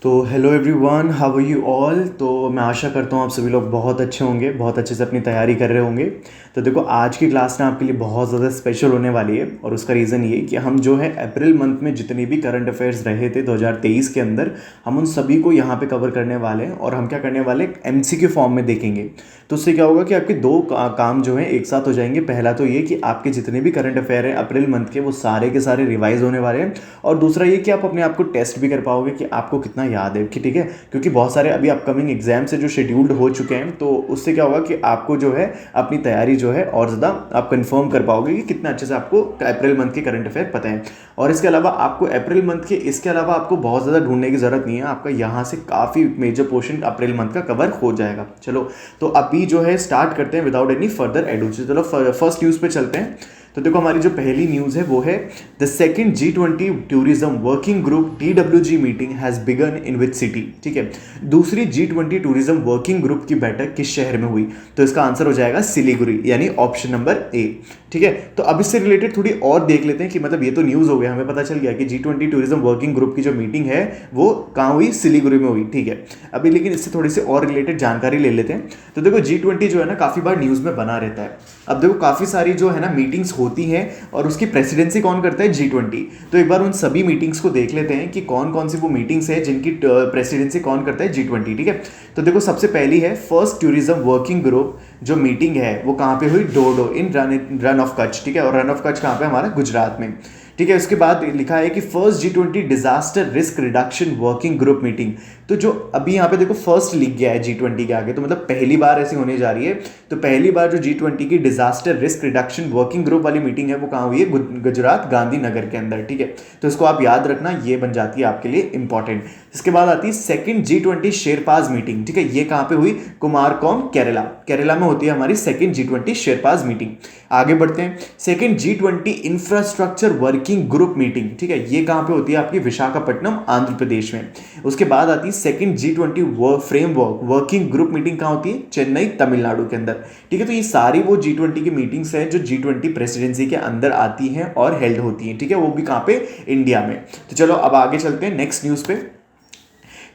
तो hello everyone, how are you all. तो मैं आशा करता हूँ आप सभी लोग बहुत अच्छे होंगे, बहुत अच्छे से अपनी तैयारी कर रहे होंगे। तो देखो, आज की क्लास ना आपके लिए बहुत ज़्यादा स्पेशल होने वाली है और उसका रीज़न ये कि हम जो है अप्रैल मंथ में जितने भी करंट अफेयर्स रहे थे 2023 के अंदर, हम उन सभी को यहाँ पे कवर करने वाले हैं। और हम क्या करने वाले, एमसीक्यू फॉर्म में देखेंगे। तो उससे क्या होगा कि आपके दो काम जो है एक साथ हो जाएंगे। पहला तो ये कि आपके जितने भी करंट अफेयर हैं अप्रैल मंथ के, वो सारे के सारे रिवाइज होने वाले हैं। और दूसरा ये कि आप अपने आप को टेस्ट भी कर पाओगे कि आपको कितना याद है, कि ठीक है, क्योंकि बहुत सारे अभी अपकमिंग एग्जाम से जो शेड्यूल्ड हो चुके हैं। तो उससे क्या होगा कि आपको जो है अपनी तैयारी जो है और ज़्यादा आप कंफर्म कर पाओगे कि कितना अच्छे से आपको अप्रैल मंथ के करंट अफेयर पता है। और इसके अलावा आपको अप्रैल मंथ के इसके अलावा आपको बहुत ज़्यादा ढूंढने की ज़रूरत नहीं है। आपका यहाँ से काफ़ी मेजर पोर्शन अप्रैल मंथ का कवर हो जाएगा। चलो, तो अभी जो है स्टार्ट करते हैं विदाउट एनी फर्दर एडू। चलो फर्स्ट न्यूज़ पे चलते हैं। तो देखो, हमारी जो पहली न्यूज़ है वो है the second G20 tourism working group TWG meeting has begun in which city. ठीक है, दूसरी G20 टूरिज्म वर्किंग ग्रुप की बैठक किस शहर में हुई? तो इसका आंसर हो जाएगा सिलीगुड़ी, यानी ऑप्शन नंबर ए। ठीक है, तो अब इससे रिलेटेड थोड़ी और देख लेते हैं कि मतलब ये तो न्यूज़ हो गया, हमें पता चल गया कि G20 टूरिज्म वर्किंग ग्रुप की जो मीटिंग है वो कहाँ हुई, सिलीगुड़ी में हुई। ठीक है, अभी लेकिन इससे थोड़ी सी और रिलेटेड जानकारी ले लेते हैं। तो देखो, G20 जो है ना काफ़ी बार न्यूज़ में बना रहता है। अब देखो, काफ़ी सारी जो है ना मीटिंग्स होती हैं और उसकी प्रेसिडेंसी कौन करता है, G20। तो एक बार उन सभी मीटिंग्स को देख लेते हैं कि कौन कौन सी वो मीटिंग्स है जिनकी प्रेसिडेंसी कौन करता है, G20। ठीक है, तो देखो सबसे पहली है फर्स्ट टूरिज्म वर्किंग ग्रुप। जो मीटिंग है वो कहाँ पे हुई, डोडो इन रन ऑफ कच्छ। ठीक है, और रन ऑफ कच्छ कहाँ पे, हमारा गुजरात में। ठीक है, उसके बाद लिखा है कि first G20 disaster risk reduction working group meeting. तो जो अभी यहाँ पे देखो फर्स्ट लिख गया है G20 के आगे, तो मतलब पहली बार ऐसी होने जा रही है। तो पहली बार जो G20 की disaster risk reduction working group वाली मीटिंग है वो कहाँ हुई है, गुजरात गांधीनगर के अंदर। ठीक है, तो इसको आप याद रखना, ये बन जाती है आपके लिए इंपॉर्टेंट। इसके बाद आती है सेकंड G20 शेरपाज मीटिंग। ठीक है, ये कहाँ पे हुई, कुमारकोम केरला। केरला में होती है हमारी सेकंड G20 शेरपाज मीटिंग। आगे बढ़ते हैं, second G20 infrastructure working group meeting. ठीक है, ये कहाँ पे होती है आपकी, विशाखापट्टनम आंध्र प्रदेश में। उसके बाद आती है second G20 framework working group meeting, कहाँ होती है, चेन्नई तमिलनाडु के अंदर। ठीक है, तो ये सारी वो G20 की मीटिंग्स हैं जो G20 प्रेसिडेंसी के अंदर आती हैं और हेल्ड होती हैं। ठीक है, वो भी कहाँ पे, इंडिया में। तो चलो अब आगे चलते हैं नेक्स्ट न्यूज़ पे।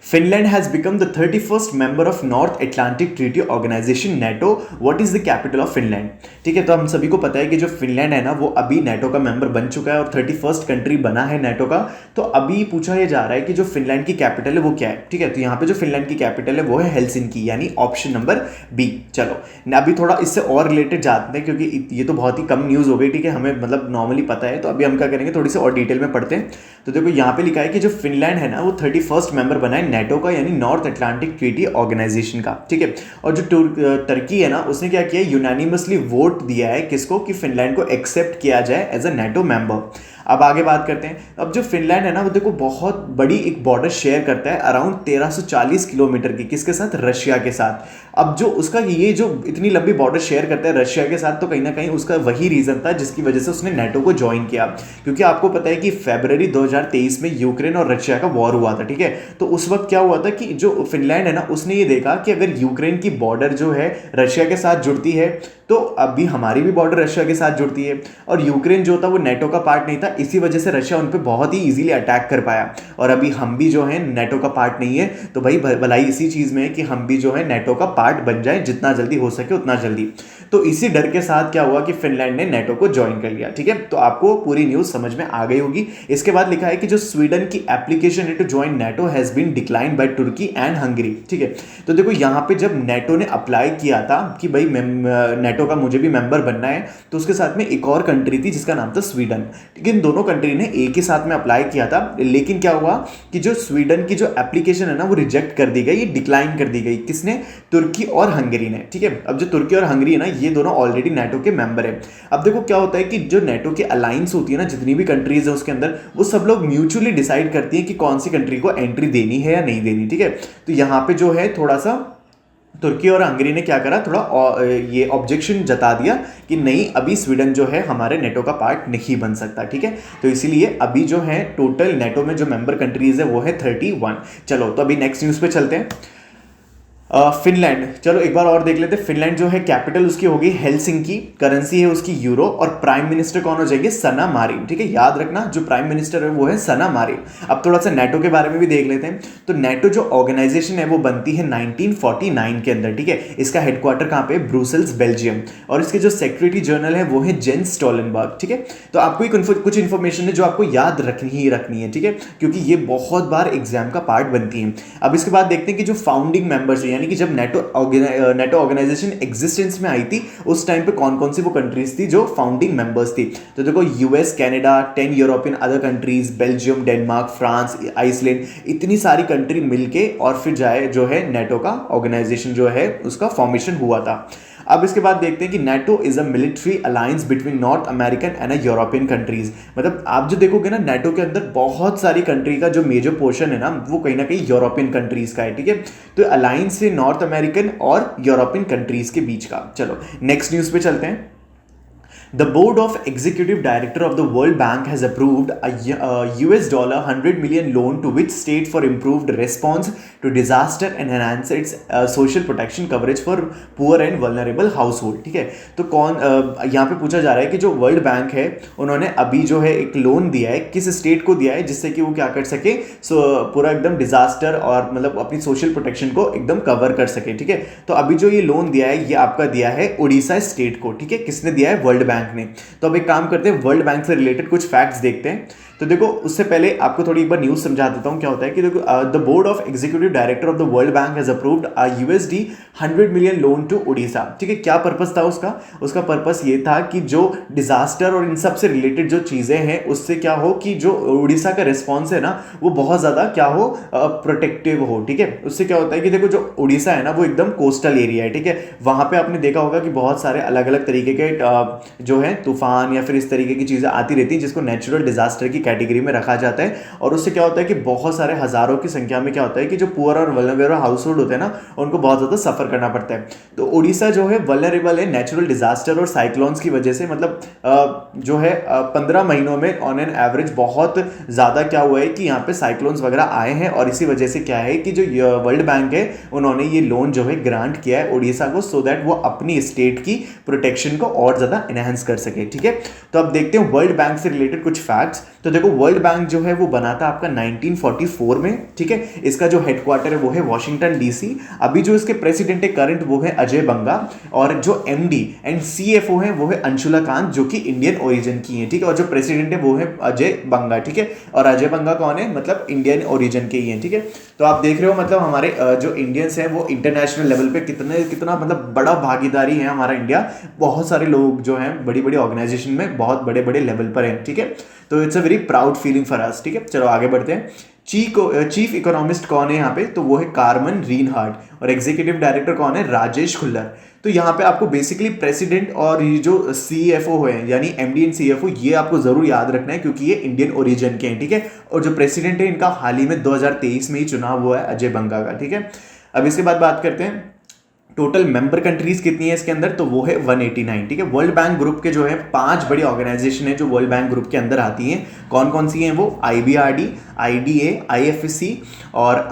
Finland has become the 31st member of North Atlantic Treaty Organization NATO. What is the capital of Finland? ठीक है, तो हम सभी को पता है कि जो फिनलैंड है ना वो अभी नेटो का मेंबर बन चुका है और 31st कंट्री बना है नेटो का। तो अभी पूछा यह जा रहा है कि जो फिनलैंड की कैपिटल है वो क्या है। ठीक है, तो यहाँ पे जो फिनलैंड की कैपिटल है वो है हेलसिंकी, यानी ऑप्शन नंबर बी। चलो, अभी थोड़ा इससे और रिलेटेड जाते हैं क्योंकि ये तो बहुत ही कम न्यूज़ हो गई। ठीक है, हमें मतलब नॉर्मली पता है, तो अभी हम क्या करेंगे, थोड़ी सी और डिटेल में पढ़ते हैं। तो देखो, यहाँ पे लिखा है कि जो फिनलैंड है ना वो 31st मेंबर बना है नेटो का, यानी नॉर्थ अटलांटिक ट्रीटी ऑर्गेनाइजेशन का। ठीक है, और जो टर्की है ना उसने क्या किया, यूनानिमसली वोट दिया है किसको, कि फिनलैंड को एक्सेप्ट किया जाए एज अ नेटो मेंबर। अब आगे बात करते हैं। अब जो फिनलैंड है ना वो देखो बहुत बड़ी एक बॉर्डर शेयर करता है अराउंड 1340 किलोमीटर की, किसके साथ, रशिया के साथ। अब जो उसका ये जो इतनी लंबी बॉर्डर शेयर करता है रशिया के साथ, तो कहीं ना कहीं उसका वही रीजन था जिसकी वजह से उसने नेटो को ज्वाइन किया। क्योंकि आपको पता है कि फरवरी 2023 में यूक्रेन और रशिया का वॉर हुआ था। ठीक है, तो उस वक्त क्या हुआ था कि जो फिनलैंड है ना उसने ये देखा कि अगर यूक्रेन की बॉर्डर जो है रशिया के साथ जुड़ती है तो अभी हमारी भी बॉर्डर रशिया के साथ जुड़ती है। और यूक्रेन जो था वो नेटो का पार्ट नहीं था, इसी वजह से रशिया उन पर बहुत ही इजीली अटैक कर पाया। और अभी हम भी जो है नेटो का पार्ट नहीं है, तो भाई भलाई इसी चीज़ में है कि हम भी जो है नेटो का पार्ट बन जाए, जितना जल्दी हो सके उतना जल्दी। तो इसी डर के साथ क्या हुआ कि फिनलैंड ने नेटो को ज्वाइन कर लिया। ठीक है, तो आपको पूरी न्यूज़ समझ में आ गई होगी। इसके बाद लिखा है कि जो स्वीडन की एप्लीकेशन है to join NATO has been decline by Turkey and Hungary. ठीक है, तो देखो यहाँ पे जब नेटो ने अप्लाई किया था कि भाई नेटो का मुझे भी मेंबर बनना है, तो उसके साथ में एक और कंट्री थी जिसका नाम था स्वीडन। लेकिन दोनों कंट्री ने एक ही साथ में अप्लाई किया था। लेकिन क्या हुआ कि जो स्वीडन की जो एप्लीकेशन है ना वो रिजेक्ट कर दी गई, ये डिक्लाइन कर दी गई। किसने, तुर्की और हंगरी ने। ठीक है, अब जो तुर्की और हंगरी है ना ये दोनों ऑलरेडी नेटो के मेंबर है। अब देखो क्या होता है कि जो नेटो की अलायंस होती है ना, जितनी भी कंट्रीज है उसके अंदर, वो सब लोग म्यूचुअली डिसाइड करती हैं कि कौन सी कंट्री को एंट्री देनी है या नहीं देनी। ठीक है, तो यहाँ पे जो है थोड़ा सा तुर्की और हंगरी ने क्या करा, थोड़ा ये ऑब्जेक्शन जता दिया कि नहीं, अभी स्वीडन जो है हमारे नेटो का पार्ट नहीं बन सकता। ठीक है, तो इसीलिए अभी जो है टोटल नेटो में जो मेंबर कंट्रीज है वो है 31। चलो, तो अभी नेक्स्ट न्यूज़ पे चलते हैं। फिनलैंड, चलो एक बार और देख लेते हैं। फिनलैंड जो है कैपिटल उसकी होगी हेलसिंकी, करेंसी है उसकी यूरो, और प्राइम मिनिस्टर कौन हो जाएंगे? सना मारिन। ठीक है, याद रखना जो प्राइम मिनिस्टर है वो है सना मारिन। अब थोड़ा सा नेटो के बारे में भी देख लेते हैं। तो नेटो जो ऑर्गेनाइजेशन है वो बनती है 1949 के अंदर। ठीक है, इसका हेडक्वार्टर कहाँ पे? Brussels, Belgium. और इसके जो सेक्रेटरी जनरल है वो है जेंस स्टोलनबर्ग। ठीक है, तो आपको कुछ इन्फॉर्मेशन है जो आपको याद रखनी है। ठीक है, क्योंकि ये बहुत बार एग्जाम का पार्ट बनती है। अब इसके बाद देखते हैं कि जो फाउंडिंग मेंबर्स है, यानी कि जब नेटो ऑर्गेनाइजेशन एग्जिस्टेंस में आई थी उस टाइम पे कौन कौन सी वो कंट्रीज थी जो फाउंडिंग मेंबर्स थी। तो देखो, US, Canada, 10 European other countries, Belgium, Denmark, France, Iceland, इतनी सारी कंट्री मिलके और फिर जाए जो है नेटो का ऑर्गेनाइजेशन जो है उसका फॉर्मेशन हुआ था। अब इसके बाद देखते हैं कि NATO is a military alliance between north American and a European countries. मतलब आप जो देखोगे ना, नेटो के अंदर बहुत सारी कंट्री का जो मेजर पोर्शन है ना वो कहीं ना कहीं यूरोपियन कंट्रीज का है। ठीक है, तो अलायंस है नॉर्थ अमेरिकन और यूरोपियन कंट्रीज के बीच का। चलो नेक्स्ट न्यूज पे चलते हैं। The board of executive director of the World Bank has approved a US dollar 100 million loan to which state for improved response to disaster and enhance its social protection coverage for poor and vulnerable household। ठीक है, तो यहाँ पे पूछा जा रहा है कि जो वर्ल्ड बैंक है उन्होंने अभी जो है एक लोन दिया है, किस स्टेट को दिया है जिससे कि वो क्या कर सके, पूरा एकदम डिजास्टर और मतलब अपनी सोशल प्रोटेक्शन को एकदम कवर कर सके। ठीक है, तो अभी जो ये लोन दिया है ये आपका दिया है उड़ीसा स्टेट को। ठीक है, किसने दिया है? वर्ल्ड बैंक ने। तो अब एक काम करते हैं, वर्ल्ड बैंक से रिलेटेड कुछ फैक्ट्स देखते हैं। तो देखो, उससे पहले आपको थोड़ी एक बार न्यूज समझा देता हूं क्या होता है कि देखो, the board of executive director of the World Bank has approved a USD 100 million loan to Orissa. ठीक है, क्या पर्पस था उसका पर्पस ये था कि जो डिजास्टर और इन सब से रिलेटेड जो चीजें हैं उससे क्या हो कि जो उड़ीसा का रिस्पॉन्स है ना वो बहुत ज्यादा क्या हो, प्रोटेक्टिव हो। ठीक है, उससे क्या होता है कि देखो, जो उड़ीसा है ना वो एकदम कोस्टल एरिया है। ठीक है, वहां पे आपने देखा होगा कि बहुत सारे अलग अलग तरीके के जो है तूफान या फिर इस तरीके की चीजें आती रहती हैं जिसको नेचुरल डिजास्टर की कैटेगरी में रखा जाता है। और उससे क्या होता है कि बहुत सारे हजारों की संख्या में क्या होता है कि जो पुअर और वल्नरेबल हाउस होल्ड होते हैं ना उनको बहुत ज्यादा सफर करना पड़ता है। तो उड़ीसा जो है वल्नरेबल है नेचुरल डिजास्टर और साइक्लोन्स की वजह से। मतलब जो है 15 महीनों में ऑन एन एवरेज बहुत ज्यादा क्या हुआ है कि यहाँ पे साइक्लोन्स वगैरह आए हैं। और इसी वजह से क्या है कि जो वर्ल्ड बैंक है उन्होंने ये लोन जो है ग्रांट किया है उड़ीसा को, सो दैट वो अपनी स्टेट की प्रोटेक्शन को और ज्यादा एनहांस कर सके। ठीक है, तो अब देखते हैं वर्ल्ड बैंक से रिलेटेड कुछ फैक्ट्स। तो देखो, वर्ल्ड बैंक जो है वो बना था आपका 1944 में। ठीक है, इसका जो हेडक्वार्टर है वो है वॉशिंगटन डीसी। अभी जो इसके प्रेसिडेंट है करंट वो है अजय बंगा, और जो एमडी एंड सीएफओ है वो है अंशुला कांत जो कि इंडियन ओरिजिन की है। ठीक है, और जो प्रेसिडेंट है वो है अजय बंगा। ठीक है, और अजय बंगा कौन है? मतलब इंडियन ओरिजिन के ही है। ठीक है, तो आप देख रहे हो मतलब हमारे जो इंडियंस हैं वो इंटरनेशनल लेवल पे कितना मतलब बड़ा भागीदारी है हमारा इंडिया। बहुत सारे लोग जो हैं बड़ी बड़ी ऑर्गेनाइजेशन में बहुत बड़े बड़े लेवल पर हैं। ठीक है, तो it's a very proud feeling for us. ठीक है, चलो आगे बढ़ते हैं। चीफ इकोनॉमिस्ट कौन है यहाँ पे? तो वो है कार्मन रीनहार्ट। और एग्जीक्यूटिव डायरेक्टर कौन है? राजेश खुल्लर। तो यहाँ पे आपको बेसिकली प्रेसिडेंट और ये जो सीएफओ है यानी एमडी एंड सीएफओ ये आपको जरूर याद रखना है क्योंकि ये इंडियन ओरिजिन के हैं। ठीक है, और जो प्रेसिडेंट है इनका हाल ही में 2023 में ही चुनाव हुआ है अजय बंगा का। ठीक है, अब इसके बाद बात करते हैं टोटल मेंबर कंट्रीज कितनी है इसके अंदर। तो वो है 189। ठीक है, वर्ल्ड बैंक ग्रुप के जो है 5 बड़ी ऑर्गेनाइजेशन है जो वर्ल्ड बैंक ग्रुप के अंदर आती हैं। कौन कौन सी हैं वो? IBRD, IDA, IFC और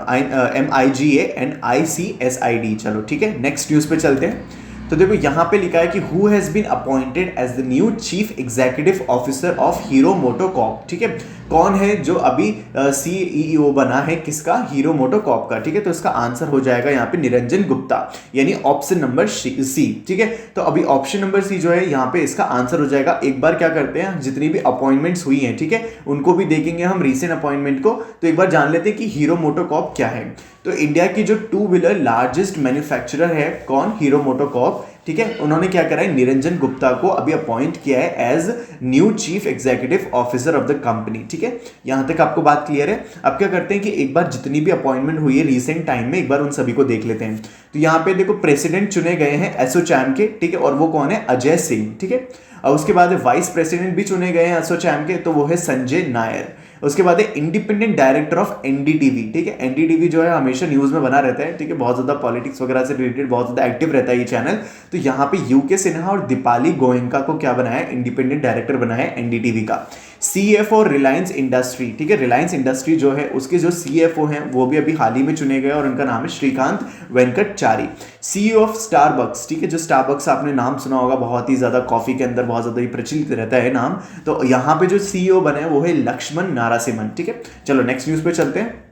MIGA एंड ICSID। चलो ठीक है, नेक्स्ट न्यूज पे चलते हैं। तो देखो यहाँ पे लिखा है कि who has been appointed as the new chief executive officer of Hero MotoCorp. ठीक है, कौन है जो अभी CEO बना है किसका? हीरो मोटोकॉर्प का। ठीक है, तो इसका आंसर हो जाएगा यहाँ पे निरंजन गुप्ता, यानी ऑप्शन नंबर C। ठीक है, तो अभी ऑप्शन नंबर C जो है यहाँ पे इसका आंसर हो जाएगा। एक बार क्या करते हैं, जितनी भी अपॉइंटमेंट्स हुई हैं ठीक है उनको भी देखेंगे हम रीसेंट अपॉइंटमेंट को। तो एक बार जान लेते हैं कि हीरो मोटोकॉर्प क्या है। तो इंडिया की जो 2 व्हीलर लार्जेस्ट मैन्युफैक्चरर है कौन? हीरो मोटोकॉर्प। ठीक है, उन्होंने क्या करा है? निरंजन गुप्ता को अभी अपॉइंट किया है as new chief executive officer of the company. ठीक है, यहां तक आपको बात क्लियर है। अब क्या करते हैं कि एक बार जितनी भी अपॉइंटमेंट हुई है रीसेंट टाइम में एक बार उन सभी को देख लेते हैं। तो यहाँ पे देखो प्रेसिडेंट चुने गए हैं एसोचैम के। ठीक है, और वो कौन है? अजय सिंह। ठीक है, और उसके बाद वाइस प्रेसिडेंट भी चुने गए हैं एसोचैम के, तो वो है संजय नायर। उसके बाद है इंडिपेंडेंट डायरेक्टर ऑफ NDTV। ठीक है, NDTV जो है हमेशा न्यूज में बना रहता है। ठीक है, बहुत ज्यादा पॉलिटिक्स वगैरह से रिलेटेड बहुत ज्यादा एक्टिव रहता है ये चैनल। तो यहाँ पे UK सिन्हा और दीपाली गोयनका को क्या बनाया है? इंडिपेंडेंट डायरेक्टर बनाया है NDTV का। CFO रिलायंस इंडस्ट्री, ठीक है, रिलायंस इंडस्ट्री जो है उसके जो CFO हैं वो भी अभी हाल ही में चुने गए और उनका नाम है Shrikant Venkatachari. CEO of Starbucks, ठीक है, जो स्टारबक्स आपने नाम सुना होगा, बहुत ही ज्यादा कॉफी के अंदर बहुत ज्यादा ही प्रचलित रहता है नाम, तो यहाँ पे जो CEO बने वो है लक्ष्मण नारासिमन, ठीक है। चलो नेक्स्ट न्यूज पे चलते हैं।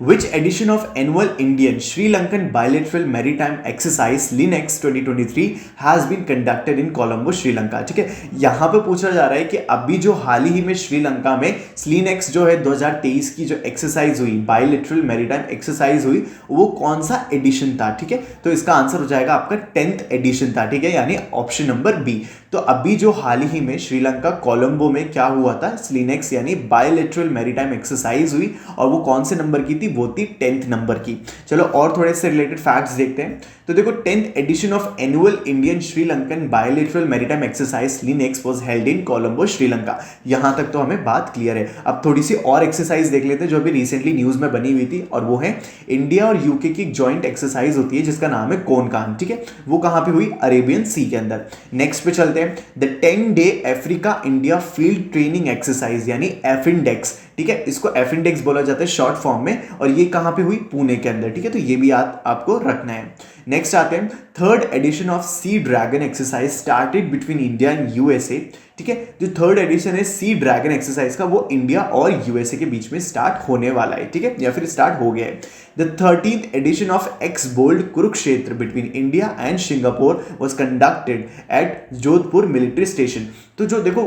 Which edition of annual Indian Sri Lankan bilateral maritime exercise LINEX 2023 has been conducted in Colombo, Sri Lanka, ठीक है। यहाँ पे पूछा जा रहा है कि अभी जो हाल ही में श्रीलंका में लिनेक्स जो है 2023 की जो एक्सरसाइज हुई, बायलेटरल मैरीटाइम एक्सरसाइज हुई, वो कौन सा एडिशन था, ठीक है। तो इसका आंसर हो जाएगा आपका 10th एडिशन था, ठीक है, यानी ऑप्शन नंबर बी। तो अभी जो हाल ही में श्रीलंका कोलंबो में क्या हुआ था, लिनेक्स यानी बायलेटरल मैरीटाइम एक्सरसाइज हुई और वो कौन से नंबर की थी, वो थी 10th नंबर की। चलो और थोड़े से रिलेटेड फैक्ट्स देखते हैं। तो देखो 10th edition of annual Indian Sri Lankan bilateral maritime exercise SLINEX was held in Colombo, Sri Lanka. यहां तक तो हमें बात क्लियर है। अब थोड़ी सी और एक्सरसाइज देख लेते हैं जो अभी रिसेंटली न्यूज में बनी हुई थी, और वो है इंडिया और यूके की जॉइंट एक्सरसाइज होती है जिसका नाम है कोनकान, ठीक है। वो कहां पे हुई, अरेबियन सी के अंदर। नेक्स्ट पे चलते हैं, the 10-day Africa India field training exercise यानी एफिंडेक्स, ठीक है, इसको एफिंडेक्स बोला जाता है शॉर्ट फॉर्म में, और ये कहां पे हुई, पुणे के अंदर, ठीक है। तो ये भी आपको रखना है। नेक्स्ट आते हैं, 3rd edition of Sea Dragon exercise started between India and USA, ठीक है। जो 3rd एडिशन है सी ड्रैगन एक्सरसाइज का, वो इंडिया और यूएसए के बीच में स्टार्ट होने वाला है, ठीक है, या फिर स्टार्ट हो गया है। The 13th edition of ex Bold Kurukshetra between India and Singapore was conducted at Jodhpur military station. तो जो देखो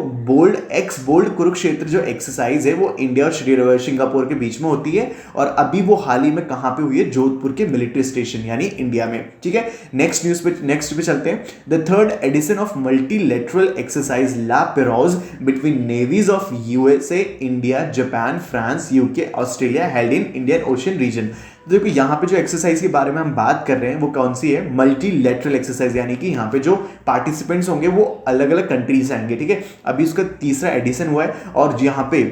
एक्स बोल्ड कुरुक्षेत्र जो एक्सरसाइज है वो इंडिया और सिंगापुर के बीच में होती है, और अभी वो हाल ही में कहां पे हुई है, जोधपुर के मिलिट्री स्टेशन यानी इंडिया में, ठीक है। नेक्स्ट पे चलते हैं। The 3rd edition of multilateral exercise La Perouse between navies of USA, India, Japan, France, UK, Australia held in Indian Ocean region. देखो यहाँ पे जो एक्सरसाइज के बारे में हम बात कर रहे हैं वो कौन सी है, मल्टीलेटरल एक्सरसाइज, यानी कि यहाँ पे जो पार्टिसिपेंट्स होंगे वो अलग अलग कंट्रीज से आएंगे, ठीक है। अभी उसका 3रा एडिशन हुआ है और यहाँ पे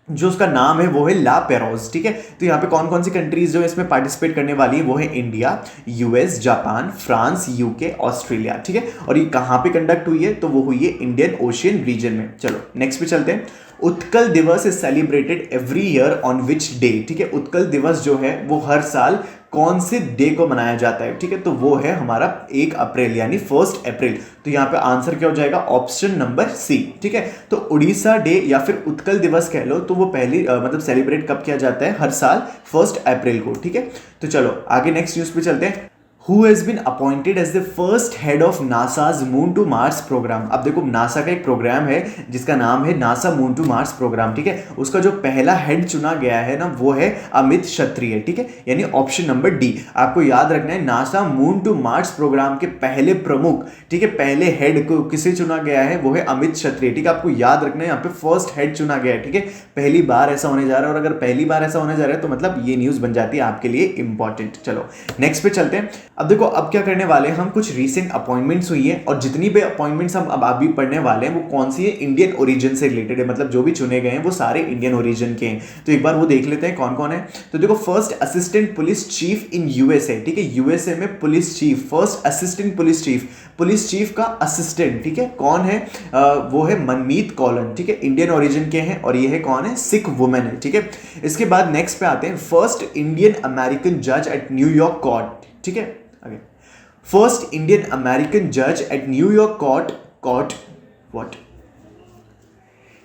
जो उसका नाम है वो है ला पेरोज, ठीक है। तो यहाँ पे कौन कौन सी कंट्रीज जो इसमें पार्टिसिपेट करने वाली है, वो है India, US, Japan, France, UK, Australia, ठीक है। और ये कहाँ पे कंडक्ट हुई है, तो वो हुई है इंडियन ओशियन रीजन में। चलो नेक्स्ट पे चलते हैं। उत्कल दिवस is celebrated every year on which day, ठीक है। उत्कल दिवस जो है वो हर साल कौन से डे को मनाया जाता है, ठीक है। तो वो है हमारा 1 अप्रैल यानी 1 अप्रैल। तो यहाँ पे आंसर क्या हो जाएगा, ऑप्शन नंबर सी, ठीक है। तो उड़ीसा डे या फिर उत्कल दिवस कह लो, तो वो पहली मतलब सेलिब्रेट कब किया जाता है, हर साल 1 अप्रैल को, ठीक है। तो चलो आगे नेक्स्ट न्यूज पे चलते हैं। Who has been appointed as the first head of NASA's Moon to Mars program? अब देखो नासा का एक प्रोग्राम है जिसका नाम है NASA moon to Mars program, ठीक है। उसका जो पहला हेड चुना गया है ना वो है अमित क्षत्रिय, ठीक है, यानी ऑप्शन नंबर डी। आपको याद रखना है NASA moon to Mars program के पहले प्रमुख, ठीक है, पहले हेड को किसे चुना गया है, वो है अमित क्षत्रिय, ठीक है। आपको याद रखना है यहाँ पे फर्स्ट हेड चुना गया है, ठीक है। पहली बार ऐसा होने जा रहा है, और अगर पहली बार ऐसा होने जा रहा है तो मतलब ये न्यूज बन जाती है आपके लिए इंपॉर्टेंट। चलो नेक्स्ट पे चलते हैं। अब देखो अब क्या करने वाले हैं हम, कुछ रीसेंट अपॉइंटमेंट्स हुई है और जितनी भी अपॉइंटमेंट्स हम अब अभी पढ़ने वाले हैं वो कौन सी है, इंडियन ओरिजिन से रिलेटेड है, मतलब जो भी चुने गए हैं वो सारे इंडियन ओरिजिन के हैं। तो एक बार वो देख लेते हैं कौन कौन है। तो देखो first assistant police chief in USA, ठीक है, यूएसए में police chief, first assistant police chief का असिस्टेंट, ठीक है, कौन है, वो है मनमीत कौलन, ठीक है, इंडियन ओरिजिन के हैं, और ये है कौन है, सिख वुमेन है, ठीक है। इसके बाद नेक्स्ट पे आते हैं, फर्स्ट इंडियन अमेरिकन जज एट न्यूयॉर्क कोर्ट, ठीक है, फर्स्ट इंडियन अमेरिकन जज एट न्यूयॉर्क कोर्ट व्हाट।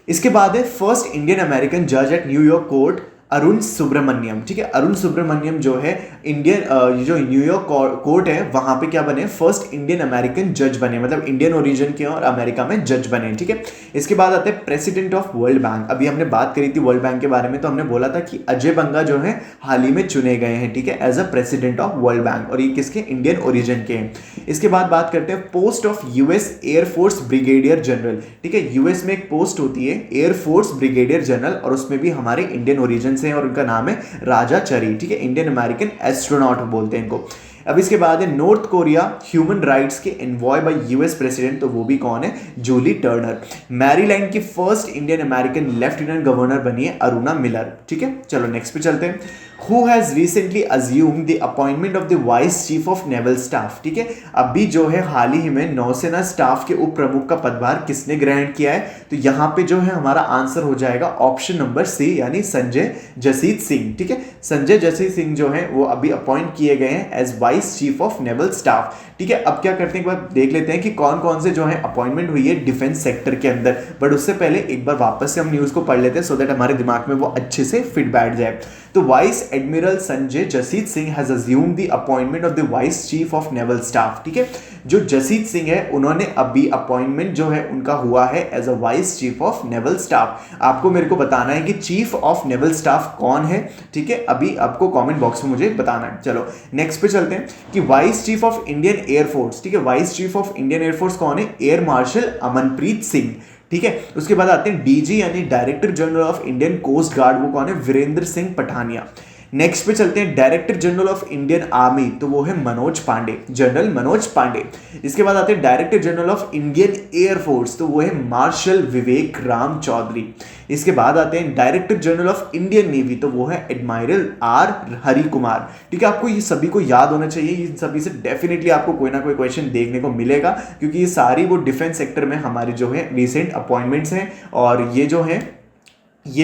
इसके बाद है फर्स्ट इंडियन अमेरिकन जज at New York court Arun Subramaniam, ठीक है। अरुण सुब्रमण्यम जो है इंडियन जो न्यूयॉर्क कोर्ट है वहां पे क्या बने, फर्स्ट इंडियन अमेरिकन जज बने, मतलब इंडियन ओरिजिन के और अमेरिका में जज बने, ठीक है। इसके बाद आते हैं प्रेसिडेंट ऑफ वर्ल्ड बैंक। अभी हमने बात करी थी वर्ल्ड बैंक के बारे में, तो हमने बोला था कि अजय बंगा जो है हाल ही में चुने गए हैं, ठीक है, as a president of World Bank, और ये किसके, इंडियन ओरिजिन के हैं। इसके बाद बात करते हैं post of US air force brigadier general, ठीक है। यूएस में एक पोस्ट होती है एयरफोर्स ब्रिगेडियर जनरल, और उसमें भी हमारे इंडियन ओरिजिन से, और उनका नाम है राजा चरी, ठीक है, इंडियन अमेरिकन एस्ट्रोनॉट बोलते हैं इनको। अब इसके बाद है नॉर्थ कोरिया ह्यूमन राइट्स के एनवॉय बाय यूएस प्रेसिडेंट, तो वो भी कौन है, जूली टर्नर। मैरीलैंड की first Indian American lieutenant governor बनी है अरुणा मिलर, ठीक है। चलो नेक्स्ट पे चलते हैं। Who has recently assume the appointment of the vice chief of naval staff. ठीक है, अभी जो है हाल ही में नौसेना स्टाफ के उप प्रमुख का पदभार किसने ग्रहण किया है? तो यहाँ पे जो है हमारा आंसर हो जाएगा ऑप्शन नंबर सी, यानी संजय जसीत सिंह। ठीक है, संजय जसीत सिंह जो है वो अभी अपॉइंट किए गए हैं as vice chief of naval staff. ठीक है, अब क्या करते हैं, एक बार देख लेते हैं कि कौन कौन से जो है अपॉइंटमेंट हुई है डिफेंस सेक्टर के अंदर। बट उससे पहले एक बार वापस से हम न्यूज को पढ़ लेते हैं सो दैट हमारे दिमाग में वो अच्छे से फिट बैठ जाए। तो vice admiral Sanjay Jasjit Singh has assumed the appointment of the vice chief of naval staff. ठीक है, जो जसीत सिंह है उन्होंने अभी अपॉइंटमेंट जो है उनका हुआ है as a vice chief of naval staff. आपको मेरे को बताना है कि चीफ ऑफ नेवल स्टाफ कौन है। ठीक है, अभी आपको कमेंट बॉक्स में मुझे बताना है। चलो नेक्स्ट पे चलते हैं कि vice chief of Indian Air Force. ठीक है, vice chief of Indian Air Force कौन है? Air marshal Amanpreet Singh. ठीक है, उसके बाद आते हैं डीजी यानी director general of Indian Coast Guard, वो कौन है? वीरेंद्र सिंह पठानिया। नेक्स्ट पे चलते हैं director general of Indian army, तो वो है मनोज पांडे, जनरल मनोज पांडे। इसके बाद आते हैं director general of Indian air force, तो वो है मार्शल विवेक राम चौधरी। इसके बाद आते हैं director general of Indian navy, तो वो है एडमायरल आर हरि कुमार। ठीक है, आपको ये सभी को याद होना चाहिए, इन सभी से डेफिनेटली आपको कोई ना कोई क्वेश्चन देखने को मिलेगा, क्योंकि ये सारी वो डिफेंस सेक्टर में हमारे जो है रिसेंट अपॉइंटमेंट्स हैं। और ये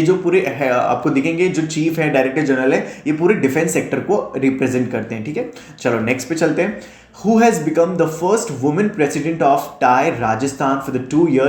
जो पूरे है आपको दिखेंगे, जो चीफ है डायरेक्टर जनरल है, ये पूरे डिफेंस सेक्टर को रिप्रेजेंट करते हैं। ठीक है, चलो नेक्स्ट पे चलते हैं। Who has become the first woman president of TAI Rajasthan for the 2-year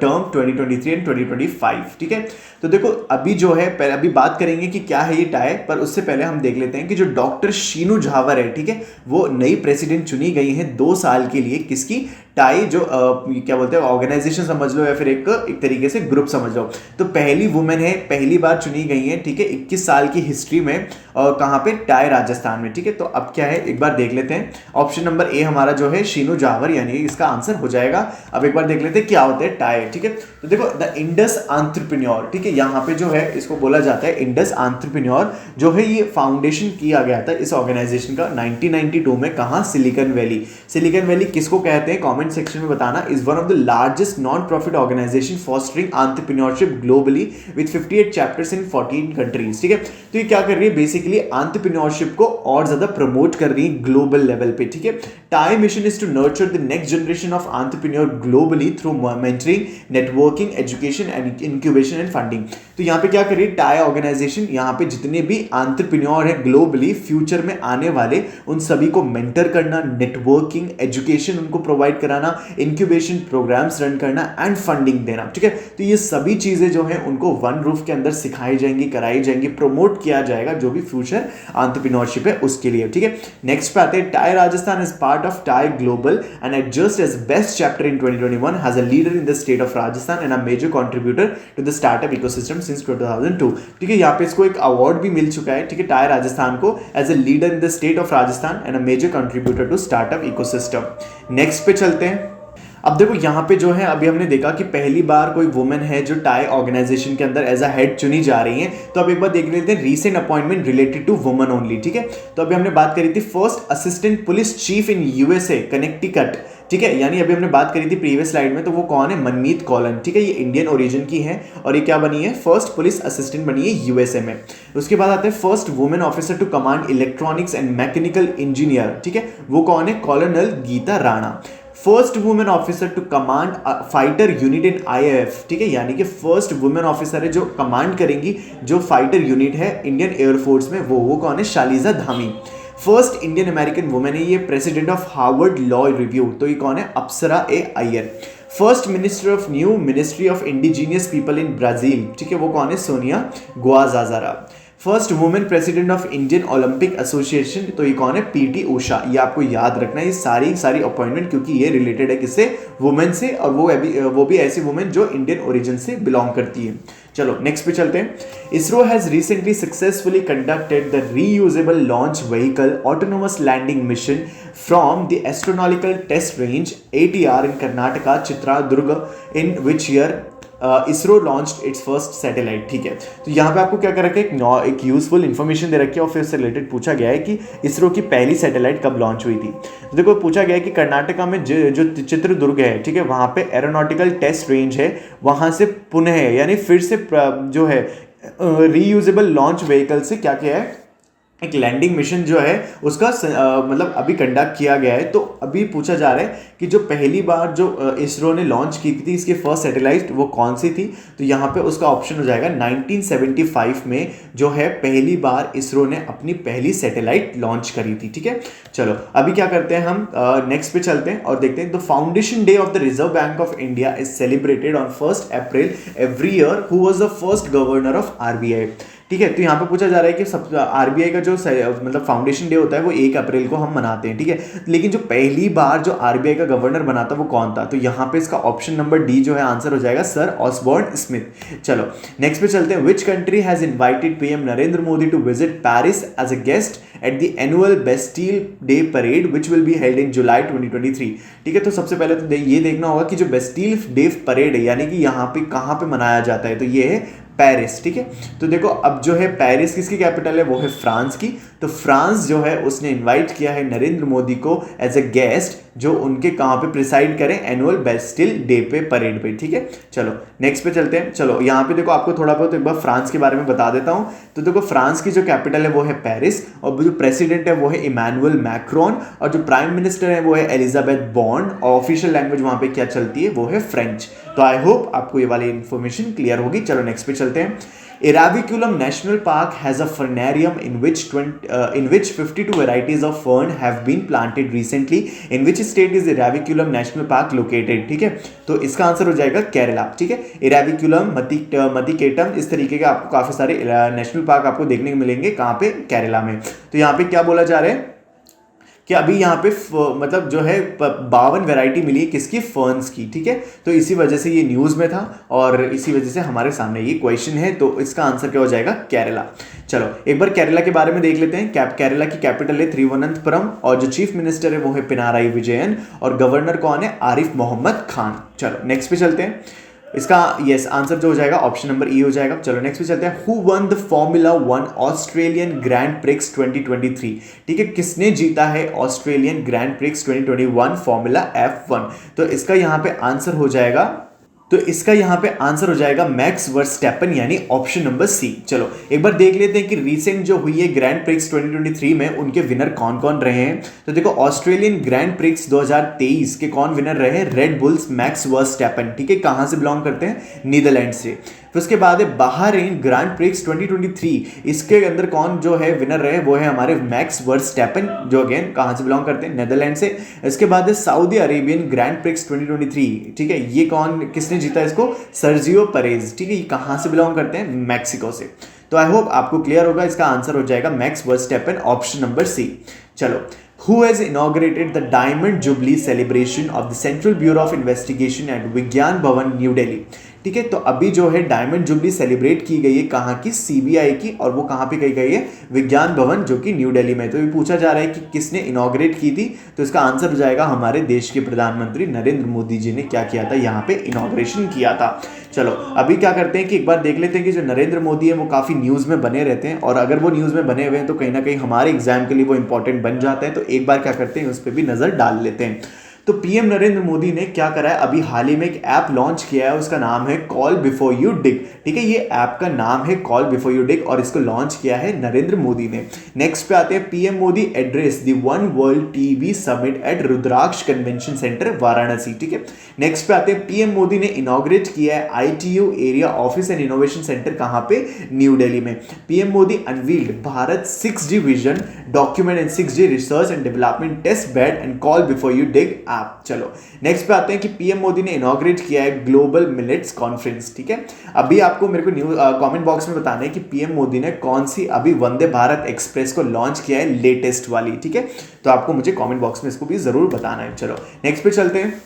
term 2023 and 2025? ठीक है, तो देखो अभी जो है पहले अभी बात करेंगे कि क्या है ये टाई, पर उससे पहले हम देख लेते हैं कि जो डॉक्टर शीनू झावर है, ठीक है, वो नई प्रेसिडेंट चुनी गई है 2 साल के लिए। किसकी? टाई जो क्या बोलते हैं ऑर्गेनाइजेशन समझ लो या फिर एक तरीके से ग्रुप समझ लो। तो पहली वुमेन है, पहली बार चुनी गई है। ठीक है, 21 साल की हिस्ट्री में, कहाँ पे? टाई राजस्थान में। ठीक है, तो अब क्या है एक बार देख लेते हैं। ऑप्शन नंबर ए हमारा जो है शीनू जावर, यानी इसका आंसर हो जाएगा। अब एक बार देख लेते हैं क्या होता है टाई। ठीक है, तो देखो द इंडस एंटरप्रेन्योर, ठीक है, यहाँ पे जो है इसको बोला जाता है इंडस एंटरप्रेन्योर, जो है ये फाउंडेशन किया गया था इस ऑर्गेनाइजेशन का 1992 में। कहाँ? Silicon valley. सिलिकॉन वैली किसको कहते हैं कमेंट सेक्शन में बताना। Is one of the largest non profit organization fostering entrepreneurship globally with 58 chapters in 14 countries. ठीक है, तो ये क्या कर रही है? बेसिकली एंटरप्रेन्योरशिप को और ज्यादा प्रमोट कर रही है ग्लोबल लेवल पे। ठीक है, TiE mission is to nurture the next generation of entrepreneur globally through mentoring, networking, education and incubation and funding. तो यहाँ पे क्या कर रही है टाई ऑर्गेनाइजेशन? यहाँ पे जितने भी एंटरप्रेन्योर है ग्लोबली फ्यूचर में आने वाले, उन सभी को मेंटर करना, नेटवर्किंग, एजुकेशन उनको प्रोवाइड कराना, इंक्यूबेशन प्रोग्राम्स रन करना एंड फंडिंग देना। ठीक है, तो ये सभी चीजें जो है उनको वन रूफ के अंदर सिखाई जाएंगी, कराई जाएंगी, प्रमोट किया जाएगा जो भी फ्यूचर एंटरप्रेन्योरशिप है उसके लिए। ठीक है, नेक्स्ट पे आते हैं TiE Rajasthan is part of TiE global and adjudged as best chapter in 2021 has a leader in the state of Rajasthan and a major contributor to the startup ecosystem since 2002। ठीक है, यहाँ पे इसको एक अवार्ड भी मिल चुका है। ठीक है, टाई राजस्थान को as a leader in the state of Rajasthan and a major contributor to startup ecosystem. Next पे चलते हैं। अब देखो यहाँ पे जो है अभी हमने देखा कि पहली बार कोई वुमेन है जो टाई ऑर्गेनाइजेशन के अंदर एज अ हेड चुनी जा रही है। तो अब एक बार देख लेते हैं recent appointment related to women only. ठीक है, तो अभी हमने बात करी थी first assistant police chief in USA Connecticut. ठीक है, यानी अभी हमने बात करी थी प्रीवियस स्लाइड में, तो वो कौन है? मनमीत कौलन। ठीक है, ये इंडियन ओरिजिन की है और ये क्या बनी है? फर्स्ट पुलिस असिस्टेंट बनी है यूएसए में। उसके बाद आते हैं first women officer to command electronics and mechanical engineer. ठीक है, वो कौन है? Colonel Geeta Rana. First women officer to command fighter unit in IAF. ठीक है, यानी कि फर्स्ट वुमेन ऑफिसर है जो कमांड करेंगी जो फाइटर यूनिट है इंडियन एयरफोर्स में, वो कौन है? Shaliza Dhami. First Indian American women है ये president of Harvard law review, तो ये कौन है? Apsara A Iyer. First minister of new ministry of indigenous people in Brazil. ठीक है, वो कौन है? Sonia Guajajara. First women president of Indian Olympic association, तो ये कौन है? पीटी उषा। ये आपको याद रखना है, ये सारी अपॉइंटमेंट, क्योंकि ये रिलेटेड है किससे? वुमेन से, और वो भी ऐसी वुमेन जो इंडियन ओरिजिन से बिलोंग करती है। चलो नेक्स्ट पे चलते हैं। ISRO has recently successfully conducted the reusable launch vehicle autonomous landing mission from the astronautical test range ATR in Karnataka Chitradurga in which year ISRO launched its first satellite. ठीक है, तो यहाँ पे आपको क्या कर रखा है? एक यूजफुल इन्फॉर्मेशन दे रखी है और फिर उससे रिलेटेड पूछा गया है कि इसरो की पहली सैटेलाइट कब लॉन्च हुई थी। तो देखो पूछा गया है कि कर्नाटका में जो चित्रदुर्ग है, ठीक है, वहाँ पे एरोनॉटिकल टेस्ट रेंज है, वहाँ से पुनः यानी फिर से जो है रीयूजेबल लॉन्च व्हीकल से क्या किया है? एक लैंडिंग मिशन जो है उसका मतलब अभी कंडक्ट किया गया है। तो अभी पूछा जा रहा है कि जो पहली बार जो इसरो ने लॉन्च की थी इसकी फर्स्ट सैटेलाइट वो कौन सी थी, तो यहाँ पे उसका ऑप्शन हो जाएगा 1975 में जो है पहली बार इसरो ने अपनी पहली सैटेलाइट लॉन्च करी थी। ठीक है, चलो अभी क्या करते हैं हम नेक्स्ट पे चलते हैं और देखते हैं। The foundation day of the reserve bank of India is celebrated on 1 April every year. Who was the first governor of RBI? ठीक है, तो यहाँ पे पूछा जा रहा है कि सब आरबीआई का जो मतलब फाउंडेशन डे होता है वो 1 अप्रैल को हम मनाते हैं। ठीक है, लेकिन जो पहली बार जो आरबीआई का गवर्नर बना था वो कौन था? तो यहाँ पे इसका ऑप्शन नंबर डी जो है आंसर हो जाएगा सर ऑसबॉर्न स्मिथ। चलो नेक्स्ट पे चलते हैं। Which country has invited PM Narendra Modi to visit Paris as a guest at the annual Bastille day parade which will be held in July 2023? ठीक है, तो सबसे पहले तो ये देखना होगा कि जो बेस्टिल डे परेड है यानी कि यहाँ पे कहाँ पे मनाया जाता है, तो ये है पेरिस। ठीक है, तो देखो अब जो है पेरिस किसकी कैपिटल है? वो है फ्रांस की। तो फ्रांस जो है उसने इनवाइट किया है नरेंद्र मोदी को एज अ गेस्ट जो उनके कहाँ पे प्रिसाइड करें एनुअल बेस्टिल डे पे परेड पे। ठीक है, चलो नेक्स्ट पे चलते हैं। चलो यहाँ पे देखो आपको थोड़ा बहुत एक बार फ्रांस के बारे में बता देता हूँ। तो देखो फ्रांस की जो कैपिटल है वो है पेरिस और जो प्रेसिडेंट है वो है इमैनुअल मैक्रोन और जो प्राइम मिनिस्टर है वो है एलिजाबेथ बॉर्न और ऑफिशियल लैंग्वेज वहाँ पे क्या चलती है वो है फ्रेंच। तो आई होप आपको ये वाली इन्फॉर्मेशन क्लियर होगी। चलो नेक्स्ट पे चलते हैं। Eraviculum National Park has a fernarium in which 52 varieties of fern have been planted recently. In which state is Eraviculum National Park located? ठीक है, तो इसका आंसर हो जाएगा केरला। ठीक है, Eraviculum maticatum इस तरीके के आपको काफी सारे नेशनल पार्क आपको देखने को मिलेंगे कहाँ पे? केरला में। तो यहाँ पे क्या बोला जा रहा है कि अभी यहाँ पे मतलब जो है 52 वैरायटी मिली है किसकी? फर्न्स की। ठीक है, तो इसी वजह से ये न्यूज़ में था और इसी वजह से हमारे सामने ये क्वेश्चन है। तो इसका आंसर क्या हो जाएगा? केरला। चलो एक बार केरला के बारे में देख लेते हैं। केरला की कैपिटल है तिरुवनंतपुरम और जो चीफ मिनिस्टर है वो है पिनाराई विजयन और गवर्नर कौन है? आरिफ मोहम्मद खान। चलो नेक्स्ट पे चलते हैं। इसका यस आंसर जो हो जाएगा ऑप्शन नंबर ई हो जाएगा। चलो नेक्स्ट पे चलते हैं। Who one the formula 1 Australian grand prix 2023? ठीक है, किसने जीता है Australian grand prix 2021 formula F1? तो इसका यहाँ पे आंसर हो जाएगा मैक्स वर्स्टैपन यानी ऑप्शन नंबर सी। चलो एक बार देख लेते हैं कि रीसेंट जो हुई है ग्रैंड प्रिक्स 2023 में उनके विनर कौन कौन रहे हैं। तो देखो ऑस्ट्रेलियन ग्रैंड प्रिक्स 2023 के कौन विनर रहे हैं? Red bulls max Verstappen. ठीक है, कहां से बिलोंग करते हैं? नीदरलैंड से। फिर उसके बाद है बहरीन ग्रैंड प्रिक्स 2023, इसके अंदर कौन जो है विनर रहे? वो है हमारे मैक्स वर्स्टैपन जो अगेन कहां से बिलोंग करते हैं? नेदरलैंड से। इसके बाद है सऊदी अरेबियन ग्रैंड प्रिक्स 2023। ठीक है, ये कौन किसने जीता इसको? Sergio Perez. ठीक है, ये कहां से बिलोंग करते हैं? मैक्सिको से। तो आई होप आपको क्लियर होगा, इसका आंसर हो जाएगा Max Verstappen option number C. चलो Who has inaugurated the Diamond Jubilee celebration of the Central Bureau of Investigation at विज्ञान भवन न्यू दिल्ली? ठीक है, तो अभी जो है डायमंड जुबली सेलिब्रेट की गई है कहाँ की? सीबीआई की। और वो कहाँ पे गई है? विज्ञान भवन जो कि न्यू दिल्ली में। तो ये पूछा जा रहा है कि किसने इनॉग्रेट की थी, तो इसका आंसर हो जाएगा हमारे देश के प्रधानमंत्री नरेंद्र मोदी जी ने क्या किया था? यहाँ पे इनॉग्रेशन किया था। चलो अभी क्या करते हैं कि एक बार देख लेते हैं कि जो नरेंद्र मोदी है वो काफ़ी न्यूज़ में बने रहते हैं और अगर वो न्यूज़ में बने हुए हैं तो कहीं ना कहीं हमारे एग्जाम के लिए वो इंपॉर्टेंट बन जाता है। तो एक बार क्या करते हैं उस पर भी नज़र डाल लेते हैं। तो पीएम नरेंद्र मोदी ने क्या करा है? अभी हाल ही में एक ऐप लॉन्च किया है, उसका नाम है कॉल बिफोर यू डिग। ठीक है, ये ऐप का नाम है कॉल बिफोर यू डिग और इसको लॉन्च किया है नरेंद्र मोदी ने। नेक्स्ट पे आते हैं PM Modi address the one world TV summit at Rudraksh convention centre Varanasi. ठीक है, नेक्स्ट पे आते हैं पीएम मोदी ने इनॉग्रेट किया है ITU area office and innovation centre कहां पे? न्यू दिल्ली में। PM Modi unveiled Bharat 6G vision document and 6G research and development test bed and call before you dig. चलो नेक्स्ट पे आते हैं कि पीएम मोदी ने इनॉग्रेट किया है ग्लोबल मिलेट्स कॉन्फ्रेंस। ठीक है, अभी आपको मेरे को कमेंट बॉक्स में बताना है कि पीएम मोदी ने कौन सी अभी वंदे भारत एक्सप्रेस को लॉन्च किया है लेटेस्ट वाली। ठीक है, तो आपको मुझे कमेंट बॉक्स में इसको भी जरूर बताना है। चलो नेक्स्ट पे चलते हैं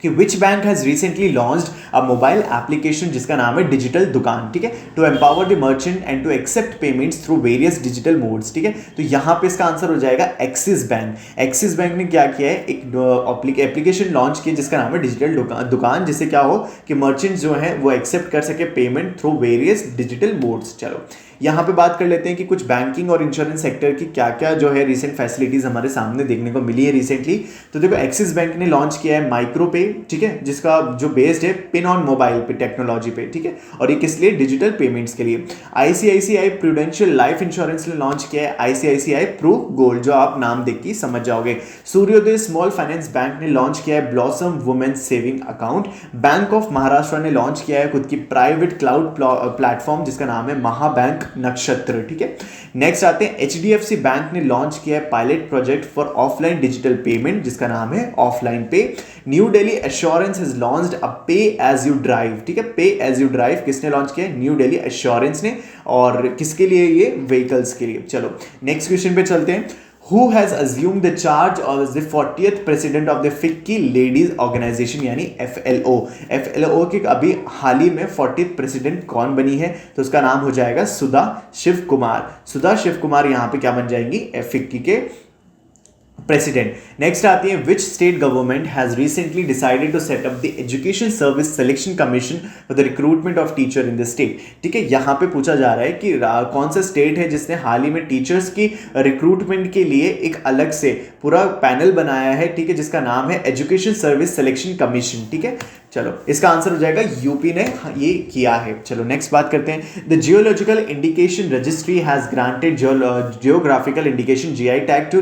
कि which bank has recently launched a mobile application जिसका नाम है डिजिटल दुकान। ठीक है, to empower the merchant and to accept payments through various digital modes. ठीक है, तो यहाँ पे इसका आंसर हो जाएगा एक्सिस बैंक। एक्सिस बैंक ने क्या किया है? एक एप्लीकेशन लॉन्च किया जिसका नाम है डिजिटल दुकान, जिससे क्या हो कि मर्चेंट जो है वो एक्सेप्ट कर सके payment through various digital modes. चलो यहाँ पे बात कर लेते हैं कि कुछ बैंकिंग और इंश्योरेंस सेक्टर की क्या क्या जो है रिसेंट फैसिलिटीज हमारे सामने देखने को मिली है रिसेंटली। तो देखो एक्सिस बैंक ने लॉन्च किया है माइक्रो पे, ठीक है, जिसका जो बेस्ड है पिन ऑन मोबाइल पे टेक्नोलॉजी पे, ठीक है, और ये किस लिए, डिजिटल पेमेंट्स के लिए। आईसीआईसीआई प्रूडेंशियल लाइफ इंश्योरेंस ने लॉन्च किया है आईसीआईसीआई प्रू गोल्ड, जो आप नाम देख के समझ जाओगे। सूर्योदय स्मॉल फाइनेंस बैंक ने लॉन्च किया है blossom women saving account. Bank of Maharashtra ने लॉन्च किया है खुद की प्राइवेट क्लाउड प्लेटफॉर्म जिसका नाम है महाबैंक नक्षत्र, ठीक है। नेक्स्ट आते हैं एचडीएफसी बैंक ने लॉन्च किया है pilot project for offline digital payment जिसका नाम है ऑफलाइन पे। New Delhi assurance has launched a पे एज यू ड्राइव, ठीक है, पे एज यू ड्राइव किसने लॉन्च किया है, न्यू दिल्ली एश्योरेंस ने, और किसके लिए, ये व्हीकल्स के लिए। चलो नेक्स्ट क्वेश्चन पे चलते हैं। Who has assumed the charge as the 40th president of the FICCI Ladies Organization यानी FLO। FLO के अभी हाल ही में 40th प्रेसिडेंट कौन बनी है, तो उसका नाम हो जाएगा सुधा शिव कुमार। सुधा शिव कुमार यहाँ पे क्या बन जाएंगी, FICCI के प्रेसिडेंट। नेक्स्ट आती है which state government has recently decided to set up the education service selection commission for the recruitment of teacher in the state, ठीक है। यहाँ पे पूछा जा रहा है कि कौन सा स्टेट है जिसने हाल ही में टीचर्स की रिक्रूटमेंट के लिए एक अलग से पूरा पैनल बनाया है, ठीक है, जिसका नाम है एजुकेशन सर्विस सिलेक्शन कमीशन, ठीक है। चलो इसका आंसर हो जाएगा यूपी ने ये किया है। चलो नेक्स्ट बात करते हैं। The geological indication registry has granted geographical indication GI tag to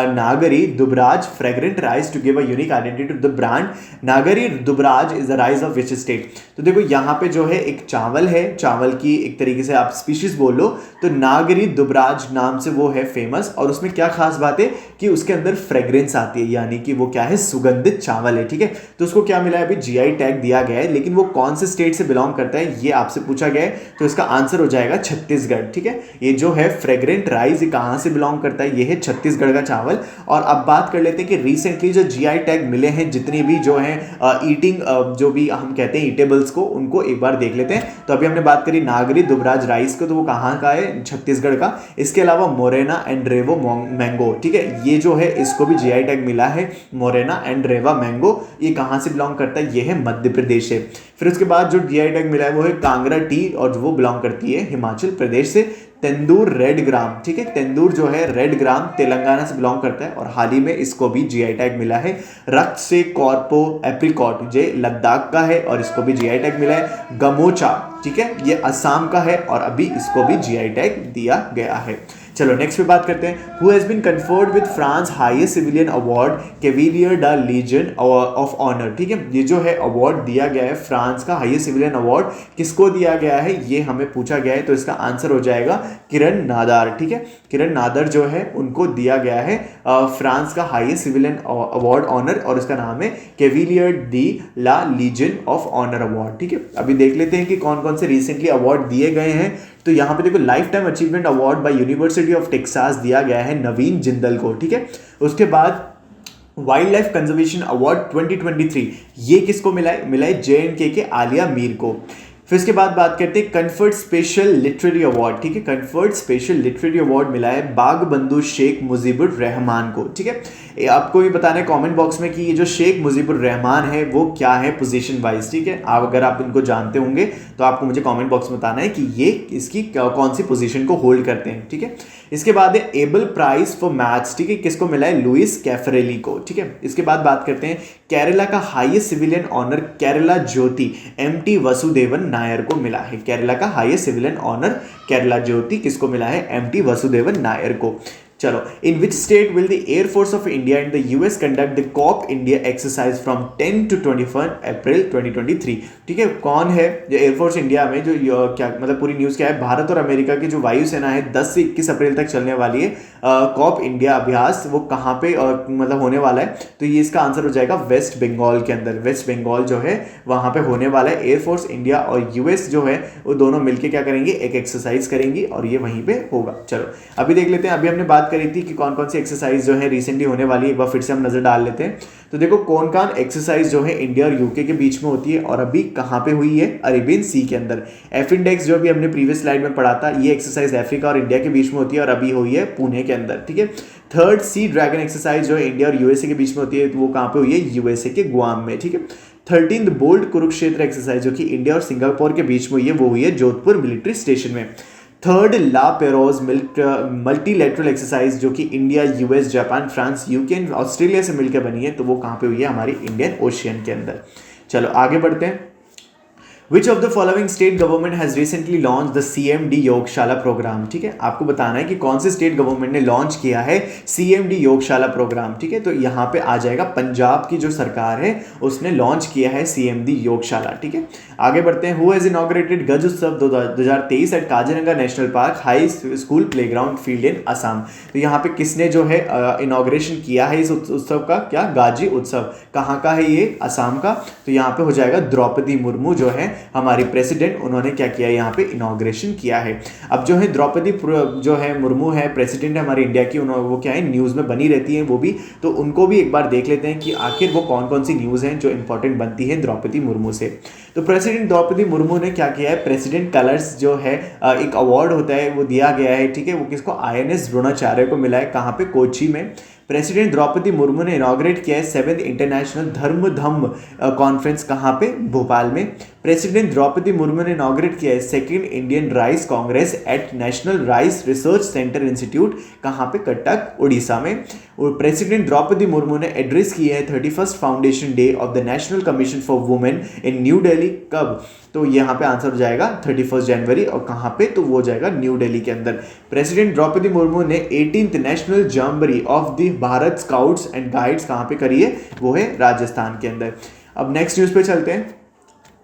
Nagri Dubraj fragrant rice to give a unique identity to the brand. Nagri Dubraj is the rice of which state. तो देखो यहाँ पे जो है एक चावल है, चावल की एक तरीके से आप स्पीशीज बोल लो, तो नागरी दुबराज नाम से वो है फेमस, और उसमें क्या खास बात है कि उसके अंदर फ्रेग्रेंस आती है, यानी कि वो क्या है, सुगंधित चावल है, ठीक है। तो उसको क्या मिला है, अभी जीआई टैग दिया गया है, लेकिन वो कौन से स्टेट से बिलोंग करता है ये आपसे पूछा गया है, तो इसका आंसर हो जाएगा छत्तीसगढ़, ठीक है। ये जो है फ्रेग्रेंट राइस ये कहां से बिलोंग करता है, ये है छत्तीसगढ़ का चावल। और अब बात कर लेते हैं कि रिसेंटली जो जीआई टैग मिले हैं जितनी भी जो है ईटिंग जो भी हम कहते हैं ईटेबल्स को, उनको एक बार देख लेते हैं। तो अभी हमने बात करी नागरी दुबराज राइस को, तो वो कहाँ का है, छत्तीसगढ़ का। इसके अलावा मोरेना एंड रेवो मैंगो, ठीक है, ये जो है इसको भी जीआई टैग मिला है, मोरेना एंड रेवा मैंगो, ये कहाँ से बिलोंग करता है, ये है मध्य प्रदेश से। फिर उसके बाद जो जीआई टैग मिला है वो है कांगड़ा टी, और वो बिलोंग करती है हिमाचल प्रदेश से। तेंदूर रेड ग्राम, ठीक है, तेंदूर जो है रेड ग्राम तेलंगाना से बिलोंग करता है, और हाल ही में इसको भी जीआई टैग मिला है। रक्त से कॉर्पो एप्रिकॉट जो लद्दाख का है, और इसको भी जीआई टैग मिला है। गमोचा, ठीक है, ये असम का है, और अभी इसको भी जीआई टैग दिया गया है। चलो नेक्स्ट पे बात करते हैं। Who has been conferred with France highest civilian award Cavalier the Legion of Honour, ठीक है, ये जो है अवार्ड दिया गया है फ्रांस का हाईएस्ट सिविलियन अवार्ड, किसको दिया गया है ये हमें पूछा गया है, तो इसका आंसर हो जाएगा किरण नादार, ठीक है। किरण नादर जो है उनको दिया गया है फ्रांस का हाईएस्ट सिविलियन अवार्ड ऑनर, और इसका नाम है Cavalier de la Legion of Honour award, ठीक है। अभी देख लेते हैं कि कौन कौन से रिसेंटली अवार्ड दिए गए हैं। तो यहाँ पे देखो life time achievement award bye university of Texas दिया गया है नवीन जिंदल को, ठीक है। उसके बाद वाइल्ड लाइफ कंजर्वेशन अवार्ड 2023 ये किसको मिला है, मिला है JNK के आलिया मीर को। फिर इसके बाद बात करते हैं कन्फर्ट स्पेशल लिटरेरी अवार्ड, ठीक है, कन्फर्ट स्पेशल लिटरेरी अवार्ड मिला है बाग बंधु शेख मुजीबुर रहमान को, ठीक है। आपको ये बताना है कमेंट बॉक्स में कि ये जो शेख मुजीबुर रहमान है वो क्या है पोजीशन वाइज, ठीक है। आप अगर आप इनको जानते होंगे तो आपको मुझे कमेंट बॉक्स में बताना है कि ये इसकी कौन सी पोजीशन को होल्ड करते हैं, ठीक है। इसके बाद है एबल प्राइज फॉर मैथ्स, ठीक है, किसको मिला है, लुइस कैफरेली को, ठीक है। इसके बाद बात करते हैं केरला का highest civilian honour Kerala Jyoti MT Vasudevan Nair को मिला है। केरला का highest civilian honour Kerala Jyoti किसको मिला है, MT वसुदेवन नायर को। चलो, in which state will the air force of India and the US conduct the Cope India exercise from 10 to 21 April 2023, ठीक है। कौन है जो एयरफोर्स इंडिया में जो क्या मतलब पूरी न्यूज़ क्या है, भारत और अमेरिका की जो वायुसेना है 10 से 21 अप्रैल तक चलने वाली है कॉप इंडिया अभ्यास, वो कहाँ पे मतलब होने वाला है, तो ये इसका आंसर हो जाएगा वेस्ट बंगाल के अंदर। वेस्ट बंगाल जो है वहाँ पे होने वाला है। एयरफोर्स इंडिया और US जो है वो दोनों मिलकर क्या करेंगे, एक एक्सरसाइज करेंगी, और ये वहीं पे होगा। चलो अभी देख लेते हैं, अभी हमने बात करी थी कि कौन कौन सी एक्सरसाइज जो है रिसेंटली होने वाली है, एक बार फिर से हम नजर डाल लेते हैं। तो देखो कौन कौन एक्सरसाइज जो है इंडिया और यूके के बीच में होती है, और अभी कहाँ पे हुई है, अरेबियन सी के अंदर। एफ इंडेक्स जो अभी हमने प्रीवियस स्लाइड में पढ़ा था, ये एक्सरसाइज अफ्रीका और इंडिया के बीच में होती है, और अभी हुई है पुणे के अंदर, ठीक है। थर्ड सी ड्रैगन एक्सरसाइज जो है इंडिया और USA के बीच में होती है, तो वो कहाँ पे हुई है, USA के गुआम में, ठीक है। 13th बोल्ड कुरुक्षेत्र एक्सरसाइज जो कि इंडिया और सिंगापुर के बीच में हुई है, वो हुई है जोधपुर मिलिट्री स्टेशन में। थर्ड ला पेरोज मल्टीलेटरल एक्सरसाइज जो कि India, US, Japan, France, UK and Australia से मिलकर बनी है, तो वो कहाँ पे हुई है? हमारी इंडियन ओशियन के अंदर। चलो आगे बढ़ते हैं। Which of the following state government has recently launched the CMD Yogshala programme? ठीक है, आपको बताना है कि कौन से स्टेट गवर्नमेंट ने लॉन्च किया है CMD योगशाला प्रोग्राम। ठीक है, तो यहाँ पे आ जाएगा पंजाब की जो सरकार है उसने लॉन्च किया है CMD योगशाला। ठीक है, आगे बढ़ते हैं। Who has inaugurated Gaj Utsav 2023 at Kaziranga national park high school playground field in Assam? तो यहाँ पे किसने जो है इनॉग्रेशन किया है इस उत्सव का? क्या? गाजी उत्सव। कहाँ का है ये? असम का। तो यहाँ पे हो जाएगा द्रौपदी मुर्मू जो है हमारी प्रेसिडेंट, उन्होंने क्या किया? यहाँ पे इनॉग्रेशन किया है। अब जो है द्रौपदी जो है मुर्मू है, प्रेसिडेंट है हमारी इंडिया की, वो क्या है न्यूज़ में बनी रहती है वो भी, तो उनको भी एक बार देख लेते हैं कि आखिर वो कौन कौन सी न्यूज़ हैं जो इंपॉर्टेंट बनती है द्रौपदी मुर्मू से। तो प्रेसिडेंट द्रौपदी मुर्मू ने क्या किया है? प्रेसिडेंट कलर्स जो है एक अवार्ड होता है वो दिया गया है। ठीक है, वो किसको? INS द्रोणाचार्य को मिला है। कहाँ पे? कोची में। प्रेसिडेंट द्रौपदी मुर्मू ने इनॉग्रेट किया है 7th इंटरनेशनल धर्म धम्म कॉन्फ्रेंस। कहाँ पे? भोपाल में। प्रेसिडेंट द्रौपदी मुर्मू ने इनॉग्रेट किया है 2nd Indian rice congress at national rice research centre institute. कहाँ पे? कटक, उड़ीसा में। और प्रेसिडेंट द्रौपदी मुर्मू ने एड्रेस किया है 31st foundation day of the national commission for women in new Delhi. कब? तो यहाँ पे आंसर हो जाएगा 31 जनवरी। और कहाँ पे? तो वो हो जाएगा न्यू दिल्ली के अंदर। प्रेसिडेंट द्रौपदी मुर्मू ने 18th national jamboree of the Bharat scouts and guides कहाँ पे करी है? वो है राजस्थान के अंदर। अब नेक्स्ट न्यूज़ पे चलते हैं।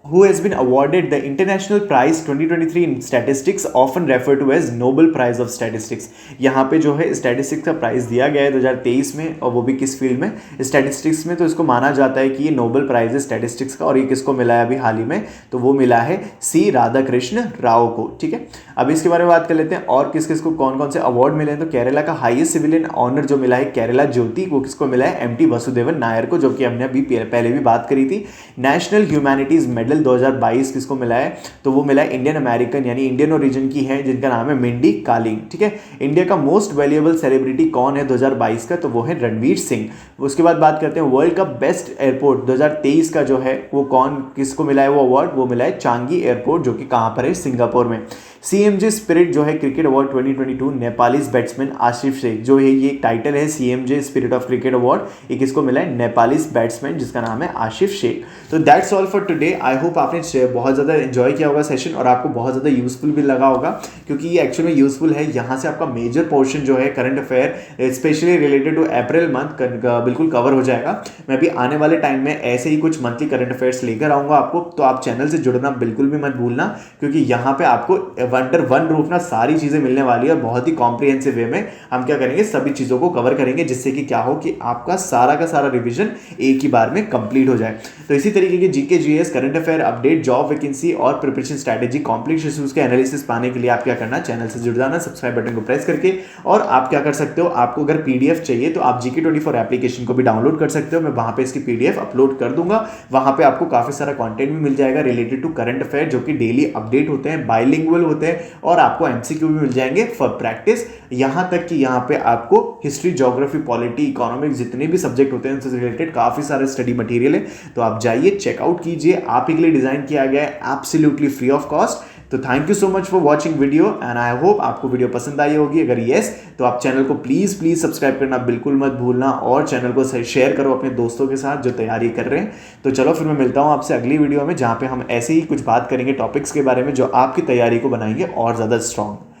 Who has been awarded the International Prize 2023 in Statistics, often referred to as Nobel Prize of Statistics? यहाँ पे जो है स्टैटिस्टिक्स का प्राइज दिया गया है 2023 में, और वो भी किस फील्ड में? स्टैटिस्टिक्स में। तो इसको माना जाता है कि ये नोबेल प्राइज है स्टैटिस्टिक्स का, और ये किसको मिला है अभी हाल ही में? तो वो मिला है C राधाकृष्ण राव को। ठीक है, अब इसके बारे में बात कर लेते हैं और किस किस को कौन कौन से अवार्ड मिले हैं। तो केरला का हाईएस्ट सिविलियन ऑनर जो मिला है केरला ज्योति, वो किसको मिला है? MT वसुदेवन नायर को, जो कि हमने अभी पहले भी बात करी थी। नेशनल ह्यूमैनिटीज मेडल 2022 किसको मिला है? तो वो मिला है इंडियन अमेरिकन यानी इंडियन ओरिजिन की है, जिनका नाम है मिंडी कालिंग। ठीक है, इंडिया का मोस्ट वैल्यूएबल सेलिब्रिटी कौन है 2022 का? तो वो है रणवीर सिंह। उसके बाद बात करते हैं वर्ल्ड का बेस्ट एयरपोर्ट 2023 का जो है वो कौन, किसको मिला है वो अवार्ड? वो मिला है चांगी एयरपोर्ट, जो कि कहाँ पर है? सिंगापुर में। CMJ स्पिरिट जो है cricket award 2022 Nepalese batsman Aasif Sheikh, जो है ये टाइटल है CMJ spirit of cricket award, ये किसको मिला है? नेपालीज बैट्समैन जिसका नाम है आशिफ शेख। तो that's all for today. I hope आपने बहुत ज़्यादा एंजॉय किया होगा सेशन, और आपको बहुत ज़्यादा यूजफुल भी लगा होगा, क्योंकि ये एक्चुअली में यूजफुल है। यहाँ से आपका मेजर पोर्शन जो है current affair specially related to April month बिल्कुल कवर हो जाएगा। मैं भी आने वाले टाइम में ऐसे ही कुछ मंथली करंट अफेयर्स लेकर आऊँगा आपको, तो आप चैनल से जुड़ना बिल्कुल भी मत भूलना, क्योंकि यहाँ पे आपको अंडर वन रूफ ना सारी चीज़ें मिलने वाली है, और बहुत ही कॉम्प्रिहेंसिव वे में हम क्या करेंगे? सभी चीज़ों को कवर करेंगे, जिससे कि क्या हो कि आपका सारा का सारा रिवीजन एक ही बार में कंप्लीट हो जाए। तो इसी तरीके के GK, GS, current affair update, job vacancy और प्रिपरेशन स्ट्रैटेजी, कॉम्प्लेक्स इश्यूज के एनालिसिस पाने के लिए आप क्या करना? चैनल से जुड़ जाना सब्सक्राइब बटन को प्रेस करके। और आप क्या कर सकते हो? आपको अगर PDF चाहिए तो आप GK24 एप्लीकेशन को भी डाउनलोड कर सकते हो। मैं वहाँ पे इसकी PDF अपलोड कर दूंगा। वहाँ पे आपको काफ़ी सारा कंटेंट भी मिल जाएगा रिलेटेड टू करंट अफेयर, जो कि डेली अपडेट होते हैं, बाइलिंगुअल होते हैं, और आपको MCQ भी मिल जाएंगे फॉर प्रैक्टिस। यहाँ तक कि यहाँ पे आपको हिस्ट्री, ज्योग्राफी, पॉलिटी, इकोनॉमिक्स जितने भी सब्जेक्ट होते हैं उनसे रिलेटेड काफ़ी सारे स्टडी मटेरियल है। तो आप जाइए चेकआउट कीजिए, आप ही के लिए डिज़ाइन किया गया है एब्सोल्युटली फ्री ऑफ कॉस्ट। तो thank you so much for watching video, and I hope आपको वीडियो पसंद आई होगी। अगर येस, तो आप चैनल को प्लीज़ सब्सक्राइब करना बिल्कुल मत भूलना, और चैनल को शेयर करो अपने दोस्तों के साथ जो तैयारी कर रहे हैं। तो चलो फिर मैं मिलता हूँ आपसे अगली वीडियो में, जहाँ पे हम ऐसे ही कुछ बात करेंगे टॉपिक्स के बारे में जो आपकी तैयारी को बनाएंगे और ज़्यादा स्ट्रॉन्ग।